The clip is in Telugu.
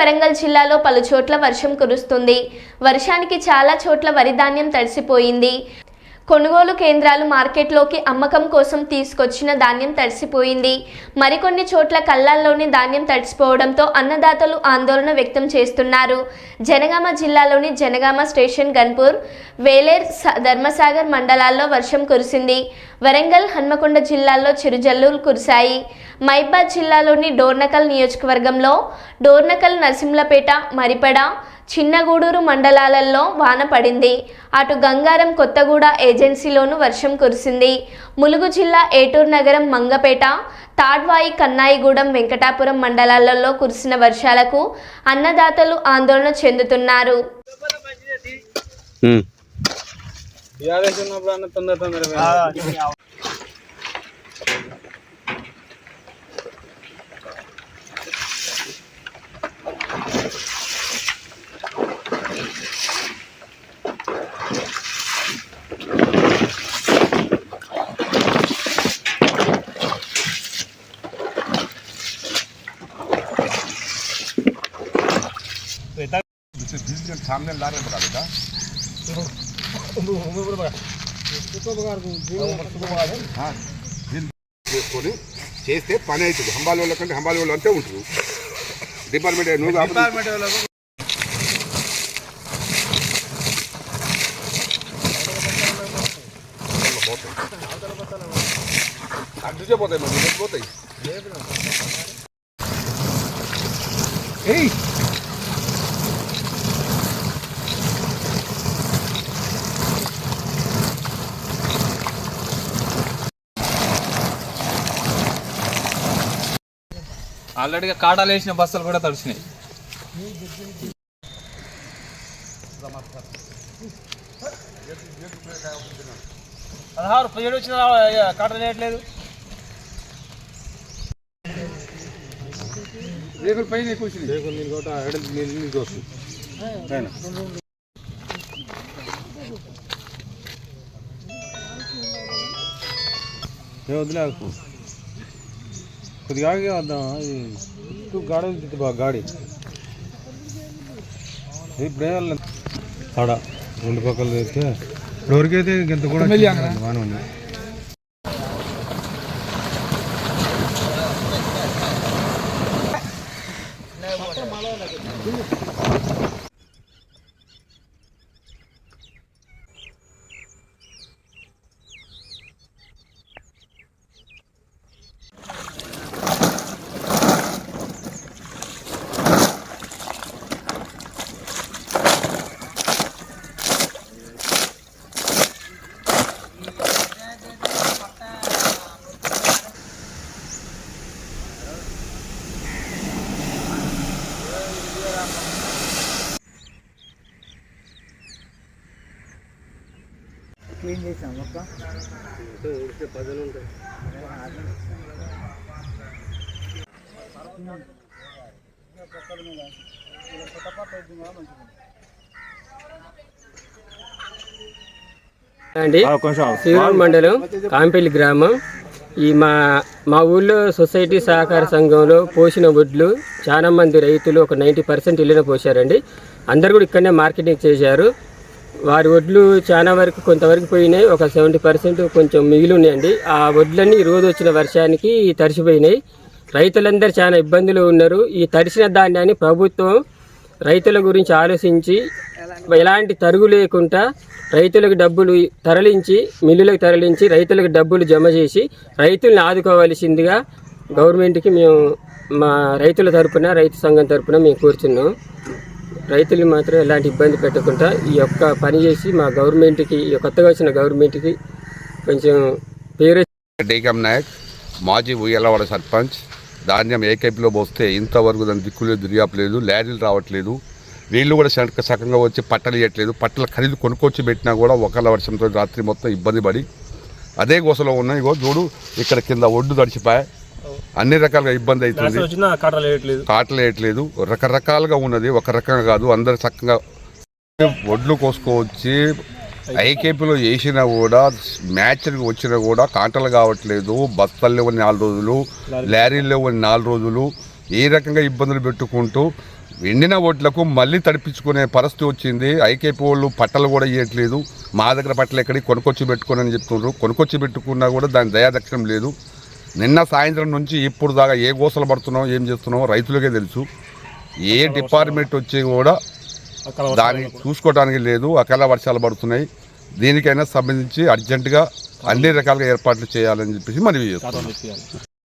వరంగల్ జిల్లాలో పలు చోట్ల వర్షం కురుస్తుంది. వర్షానికి చాలా చోట్ల వరి ధాన్యం తడిసిపోయింది. కొనుగోలు కేంద్రాలు మార్కెట్లోకి అమ్మకం కోసం తీసుకొచ్చిన ధాన్యం తడిసిపోయింది. మరికొన్ని చోట్ల కళ్ళాల్లోని ధాన్యం తడిసిపోవడంతో అన్నదాతలు ఆందోళన వ్యక్తం చేస్తున్నారు. జనగామ జిల్లాలోని జనగామ స్టేషన్, గన్పూర్, వేలేర్, ధర్మసాగర్ మండలాల్లో వర్షం కురిసింది. వరంగల్, హన్మకొండ జిల్లాల్లో చిరుజల్లులు కురిశాయి. మైబాద్ జిల్లాలోని డోర్నకల్ నియోజకవర్గంలో డోర్నకల్, నరసింహులపేట, మరిపెడ, చిన్నగూడూరు మండలాలలో వాన పడింది. అటు గంగారం, కొత్తగూడ ఏజెన్సీలోనూ వర్షం కురిసింది. ములుగు జిల్లా ఏటూరు నగరం, మంగపేట, తాడ్వాయి, కన్నాయిగూడెం, వెంకటాపురం మండలాలలో కురిసిన వర్షాలకు అన్నదాతలు ఆందోళన చెందుతున్నారు. सामने ला रहे बता చేస్తే పని అవుతుంది. హంబాల వాళ్ళ కంటే హంబాల వాళ్ళు అంతే ఉంటారు. డిపార్ట్మెంట్ అడ్డుచే పోతాయి, మరి పోతాయి. ఆల్రెడీగా కాటాలు వేసిన బస్సులు కూడా తడిచినాయి. పదహారు 17 వచ్చిన కాటలు వేయట్లేదు. రేకులు పైన కూర్చుని వదిలేకు కొద్దిగా ఆగే వద్దాం. గాడి ఉంది బాగా గాడి ఇప్పుడు ఆడ రెండు పక్కలు తెస్తే ఇప్పటివరకైతే ఇంత కూడా బాగానే ఉంది. క్లీన్ చేసాం మొత్తం ఉడితే 10 ఉంటాయి. అండి శ్రీరామ్ మండలం, కాంపల్లి గ్రామం. ఈ మా ఊళ్ళో సొసైటీ సహకార సంఘంలో పోసిన వడ్లు చాలా మంది రైతులు ఒక 90% ఇళ్ళనే పోసారండి. అందరు కూడా ఇక్కడనే మార్కెటింగ్ చేశారు. వారి వడ్లు చాలా వరకు కొంతవరకు పోయినాయి. ఒక 70% కొంచెం మిగిలి ఉన్నాయండి. ఆ వడ్లన్నీ రోజు వచ్చిన వర్షానికి తడిసిపోయినాయి. రైతులందరూ చాలా ఇబ్బందులు ఉన్నారు. ఈ తడిసిన ధాన్యాన్ని ప్రభుత్వం రైతుల గురించి ఆలోచించి ఎలాంటి తరుగు లేకుండా రైతులకు డబ్బులు తరలించి, మిల్లులకు తరలించి రైతులకు డబ్బులు జమ చేసి రైతుల్ని ఆదుకోవాల్సిందిగా గవర్నమెంట్కి మేము మా రైతుల తరపున, రైతు సంఘం తరపున మేము కోరుతున్నాం. రైతులు మాత్రం ఎలాంటి ఇబ్బంది పెట్టకుండా ఈ యొక్క పని చేసి మా గవర్నమెంట్కి, కొత్తగా వచ్చిన గవర్నమెంట్కి కొంచెం పేరు. డేకం నాయక్, మాజీ ఉయ్యలవాడ సర్పంచ్. ధాన్యం ఏకేపీలో పోస్తే ఇంతవరకు దాని దిక్కులేదు, దర్యాప్తు లేదు, లారీలు రావట్లేదు. వీళ్ళు కూడా సకంగా వచ్చి పట్టలు ఇవ్వట్లేదు. పట్టల ఖరీదు కొనుక్కొచ్చి పెట్టినా కూడా ఒకళ్ళ వర్షంతో రాత్రి మొత్తం ఇబ్బంది పడి అదే గోసలో ఉన్నాయి. ఇగో చూడు, ఇక్కడ కింద ఒడ్డు తడిచిపోయి అన్ని రకాలుగా ఇబ్బంది అవుతుంది. కాటలు వేయట్లేదు, రకరకాలుగా ఉన్నది, ఒక రకంగా కాదు. అందరు చక్కగా ఒడ్లు కోసుకోవచ్చి ఐకేపీలో వేసినా కూడా మ్యాచ్కి వచ్చినా కూడా కాంటలు కావట్లేదు. బస్తాలు లేవని 4 రోజులు, లారీలు లేవని 4 రోజులు, ఏ రకంగా ఇబ్బందులు పెట్టుకుంటూ ఎండిన ఓట్లకు మళ్ళీ తడిపించుకునే పరిస్థితి వచ్చింది. ఐకేపీ వాళ్ళు పట్టలు కూడా ఇవ్వట్లేదు. మా దగ్గర పట్టలు ఎక్కడికి కొనుక్కొచ్చి పెట్టుకుని అని చెప్తున్నారు. కొనుక్కొచ్చి పెట్టుకున్నా కూడా దాని దయాదక్షిణం లేదు. నిన్న సాయంత్రం నుంచి ఇప్పుడు దాకా ఏ గోసలు పడుతున్నామో ఏం చేస్తున్నామో రైతులకే తెలుసు. ఏ డిపార్ట్మెంట్ వచ్చి కూడా దాన్ని చూసుకోవడానికి లేదు. అకాల వర్షాలు పడుతున్నాయి. దీనికైనా సంబంధించి అర్జెంటుగా అన్ని రకాలుగా ఏర్పాట్లు చేయాలని చెప్పేసి మనవి చేస్తున్నాం.